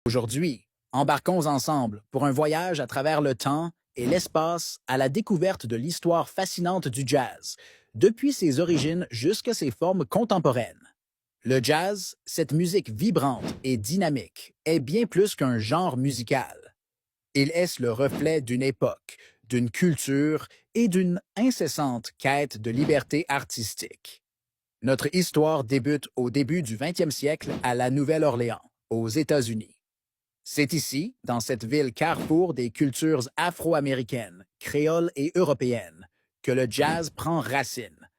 Aujourd'hui, embarquons ensemble pour un voyage à travers le temps et l'espace à la découverte de l'histoire fascinante du jazz, depuis ses origines jusqu'à ses formes contemporaines. Le jazz, cette musique vibrante et dynamique, est bien plus qu'un genre musical. Il est le reflet d'une époque, d'une culture et d'une incessante quête de liberté artistique. Notre histoire débute au début du 20e siècle à la Nouvelle-Orléans, aux États-Unis. C'est ici, dans cette ville carrefour des cultures afro-américaines, créoles et européennes, que le jazz prend racine.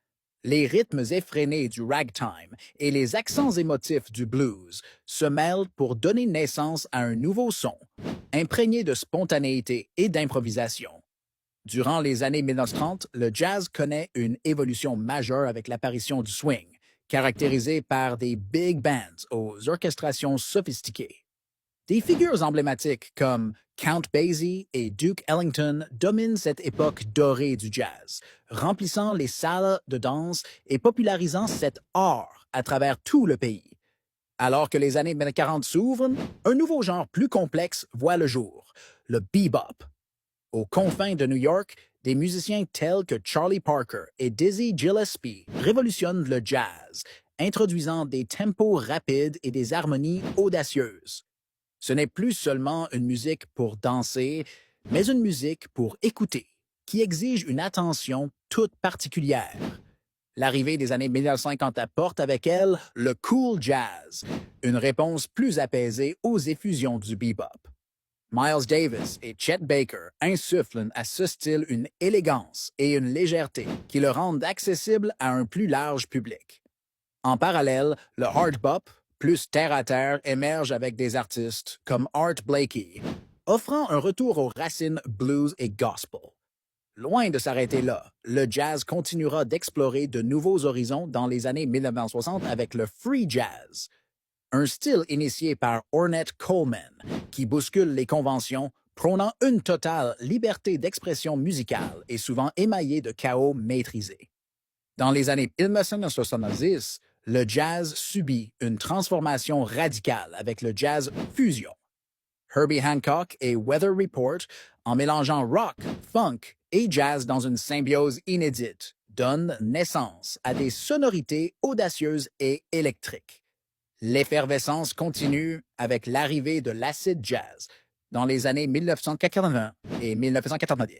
Les rythmes effrénés du ragtime et les accents émotifs du blues se mêlent pour donner naissance à un nouveau son, imprégné de spontanéité et d'improvisation. Durant les années 1930, le jazz connaît une évolution majeure avec l'apparition du swing, caractérisé par des big bands aux orchestrations sophistiquées. Des figures emblématiques comme Count Basie et Duke Ellington dominent cette époque dorée du jazz, remplissant les salles de danse et popularisant cet art à travers tout le pays. Alors que les années 1940 s'ouvrent, un nouveau genre plus complexe voit le jour, le bebop. Aux confins de New York, des musiciens tels que Charlie Parker et Dizzy Gillespie révolutionnent le jazz, introduisant des tempos rapides et des harmonies audacieuses. Ce n'est plus seulement une musique pour danser, mais une musique pour écouter, qui exige une attention toute particulière. L'arrivée des années 1950 apporte avec elle le cool jazz, une réponse plus apaisée aux effusions du bebop. Miles Davis et Chet Baker insufflent à ce style une élégance et une légèreté qui le rendent accessible à un plus large public. En parallèle, le hard bop, plus terre-à-terre, émerge avec des artistes comme Art Blakey, offrant un retour aux racines blues et gospel. Loin de s'arrêter là, le jazz continuera d'explorer de nouveaux horizons dans les années 1960 avec le free jazz, un style initié par Ornette Coleman qui bouscule les conventions, prônant une totale liberté d'expression musicale et souvent émaillé de chaos maîtrisé. Dans les années 1970, le jazz subit une transformation radicale avec le jazz fusion. Herbie Hancock et Weather Report, en mélangeant rock, funk et jazz dans une symbiose inédite, donnent naissance à des sonorités audacieuses et électriques. L'effervescence continue avec l'arrivée de l'acid jazz dans les années 1980 et 1990.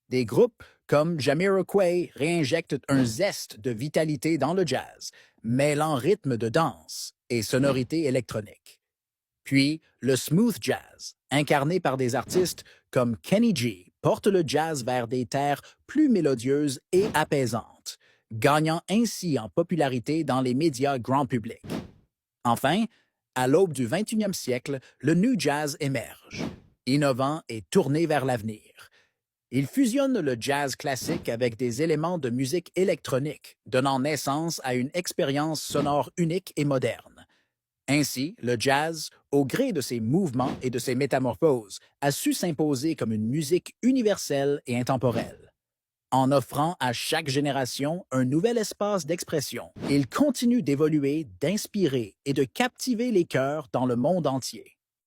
Des groupes comme Jamiroquai réinjectent un zeste de vitalité dans le jazz, mêlant rythme de danse et sonorité électronique. Puis, le smooth jazz, incarné par des artistes comme Kenny G, porte le jazz vers des terres plus mélodieuses et apaisantes, gagnant ainsi en popularité dans les médias grand public. Enfin, à l'aube du 21e siècle, le new jazz émerge, innovant et tourné vers l'avenir. Il fusionne le jazz classique avec des éléments de musique électronique, donnant naissance à une expérience sonore unique et moderne. Ainsi, le jazz, au gré de ses mouvements et de ses métamorphoses, a su s'imposer comme une musique universelle et intemporelle. En offrant à chaque génération un nouvel espace d'expression, il continue d'évoluer, d'inspirer et de captiver les cœurs dans le monde entier.